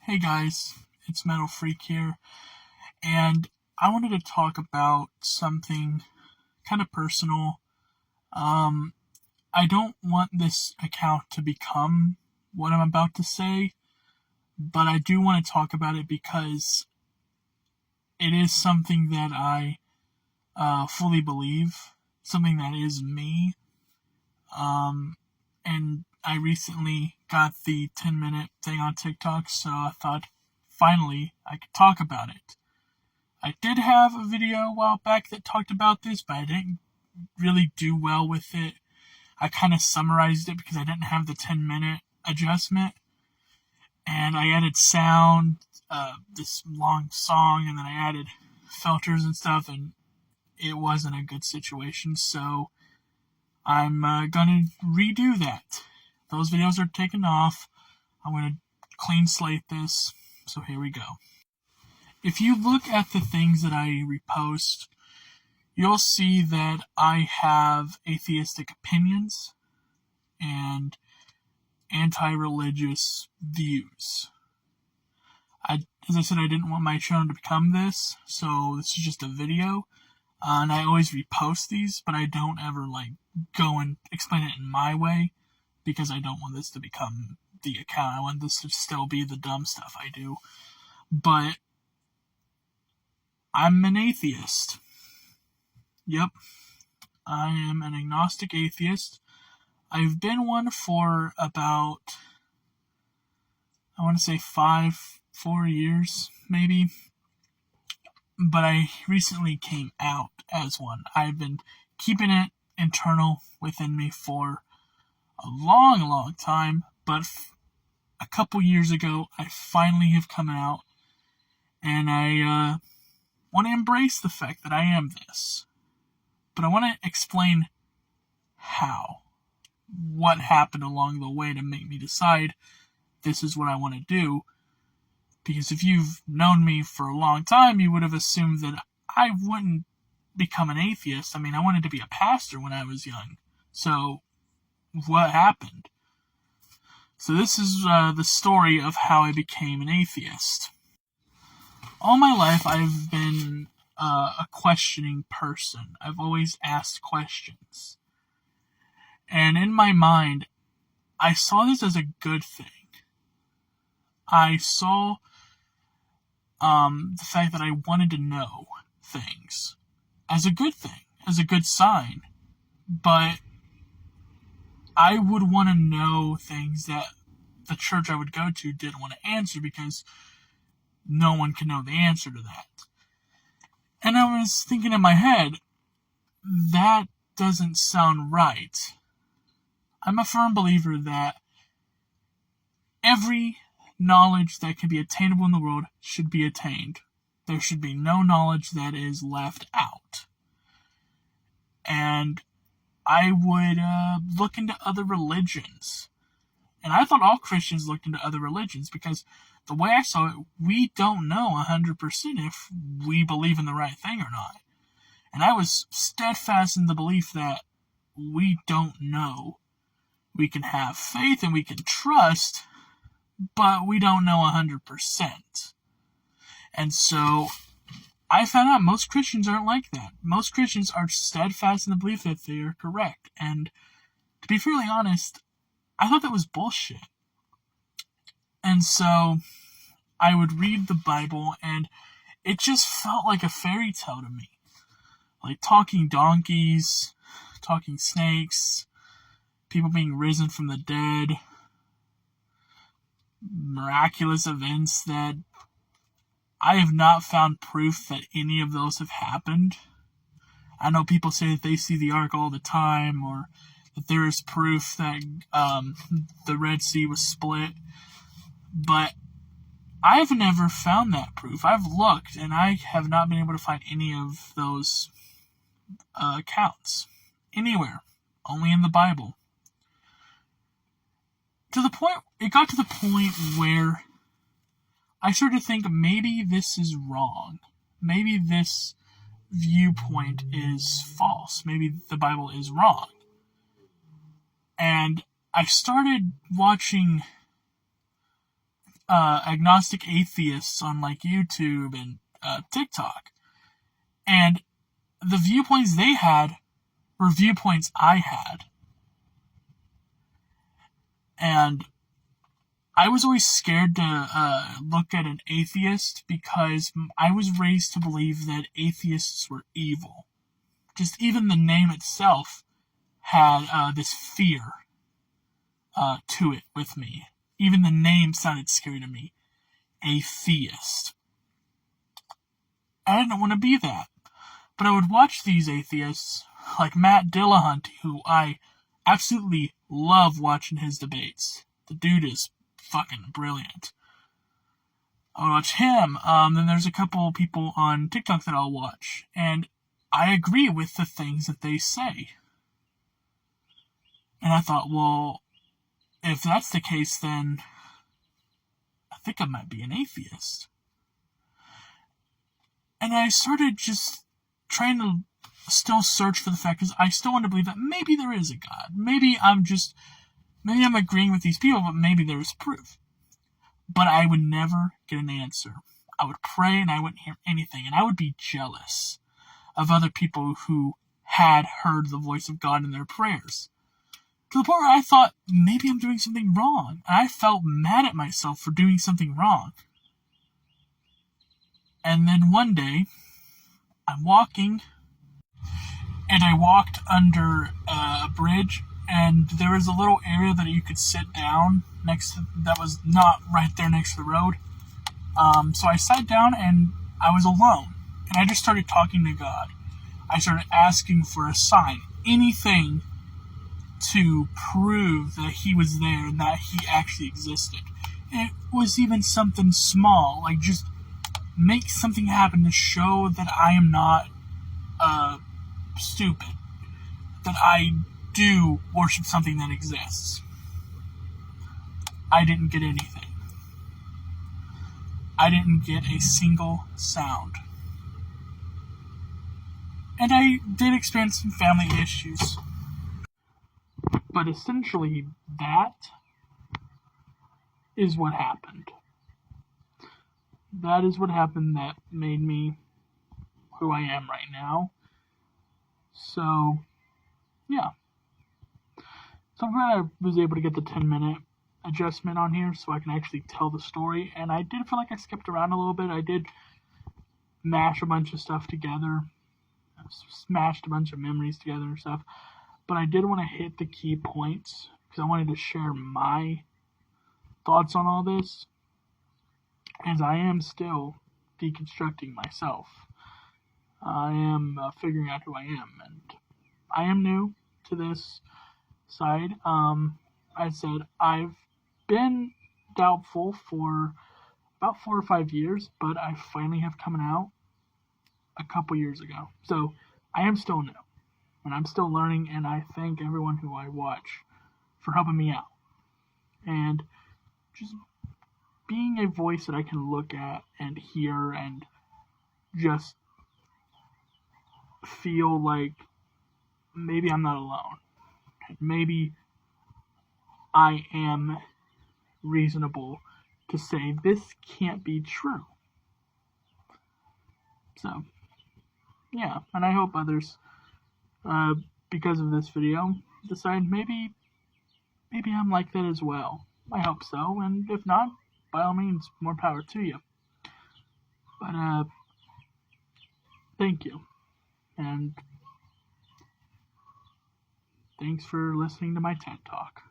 Hey guys, it's Metal Freak here, and I wanted to talk about something kind of personal. Um, I don't want this account to become what I'm about to say, but I do want to talk about it because it is something that I fully believe, something that is me. And I recently got the 10-minute thing on TikTok, so I thought finally I could talk about it. I did have a video a while back that talked about this, but I didn't really do well with it. I kind of summarized it because I didn't have the 10-minute adjustment, and I added sound, this long song, and then I added filters and stuff, and it wasn't a good situation, so I'm gonna redo that. Those videos are taken off. I'm gonna clean slate this, so here we go. If you look at the things that I repost, you'll see that I have atheistic opinions and anti-religious views. As I said, I didn't want my channel to become this, so this is just a video. And I always repost these, but I don't ever go and explain it in my way because I don't want this to become the account. I want this to still be the dumb stuff I do. But I'm an atheist. Yep. I am an agnostic atheist. I've been one for about, I want to say 4 years, maybe. But I recently came out as one. I've been keeping it internal within me for a long time, but a couple years ago, I finally have come out, and I want to embrace the fact that I am this. But I want to explain how. What happened along the way to make me decide this is what I want to do. Because if you've known me for a long time, you would have assumed that I wouldn't become an atheist. I mean, I wanted to be a pastor when I was young. So, what happened? So this is the story of how I became an atheist. All my life, I've been a questioning person. I've always asked questions. And in my mind, I saw this as a good thing. I saw the fact that I wanted to know things as a good thing, as a good sign. But I would want to know things that the church I would go to didn't want to answer because no one can know the answer to that. And I was thinking in my head, that doesn't sound right. I'm a firm believer that every knowledge that can be attainable in the world should be attained. There should be no knowledge that is left out. And I would look into other religions. And I thought all Christians looked into other religions because the way I saw it, we don't know 100% if we believe in the right thing or not. And I was steadfast in the belief that we don't know. We can have faith and we can trust, but we don't know 100%. And so I found out most Christians aren't like that. Most Christians are steadfast in the belief that they are correct. And to be fairly honest, I thought that was bullshit. And so I would read the Bible, and it just felt like a fairy tale to me. Like talking donkeys, talking snakes, people being risen from the dead, miraculous events that I have not found proof that any of those have happened. I know people say that they see the ark all the time, or that there is proof that the Red Sea was split, but I've never found that proof. I've looked, and I have not been able to find any of those accounts anywhere, only in the Bible. It got to the point where I started to think maybe this is wrong. Maybe this viewpoint is false. Maybe the Bible is wrong. And I started watching agnostic atheists on like YouTube and TikTok, and the viewpoints they had were viewpoints I had, and I was always scared to look at an atheist because I was raised to believe that atheists were evil. Just even the name itself had this fear to it with me. Even the name sounded scary to me. Atheist. I didn't want to be that. But I would watch these atheists, like Matt Dillahunty, who I absolutely love watching his debates. The dude is fucking brilliant. I would watch him. Then there's a couple people on TikTok that I'll watch, and I agree with the things that they say. And I thought, well, if that's the case, then I think I might be an atheist. And I started just trying to still search for the fact, because I still want to believe that maybe there is a God. Maybe I'm agreeing with these people, but maybe there is proof. But I would never get an answer. I would pray and I wouldn't hear anything, and I would be jealous of other people who had heard the voice of God in their prayers. To the point where I thought, maybe I'm doing something wrong. And I felt mad at myself for doing something wrong. And then one day, I'm walking, and I walked under a bridge, and there was a little area that you could sit down that was not right there next to the road. So I sat down, and I was alone, and I just started talking to God. I started asking for a sign, anything to prove that he was there and that he actually existed. It was even something small, like just make something happen to show that I am not stupid, that I do worship something that exists. I didn't get anything. I didn't get a single sound. And I did experience some family issues. But essentially, that is what happened. That is what happened that made me who I am right now. So, yeah. So I'm glad I was able to get the 10-minute adjustment on here so I can actually tell the story. And I did feel like I skipped around a little bit. I did mash a bunch of stuff together. I smashed a bunch of memories together and stuff. But I did want to hit the key points because I wanted to share my thoughts on all this, as I am still deconstructing myself. I am figuring out who I am, and I am new to this side. I said I've been doubtful for about 4 or 5 years, but I finally have come out a couple years ago. So I am still new. And I'm still learning, and I thank everyone who I watch for helping me out. And just being a voice that I can look at and hear and just feel like maybe I'm not alone. Maybe I am reasonable to say this can't be true. So, yeah, and I hope others, because of this video, decide maybe I'm like that as well. I hope so, and if not, by all means, more power to you. But, thank you, and thanks for listening to my TED Talk.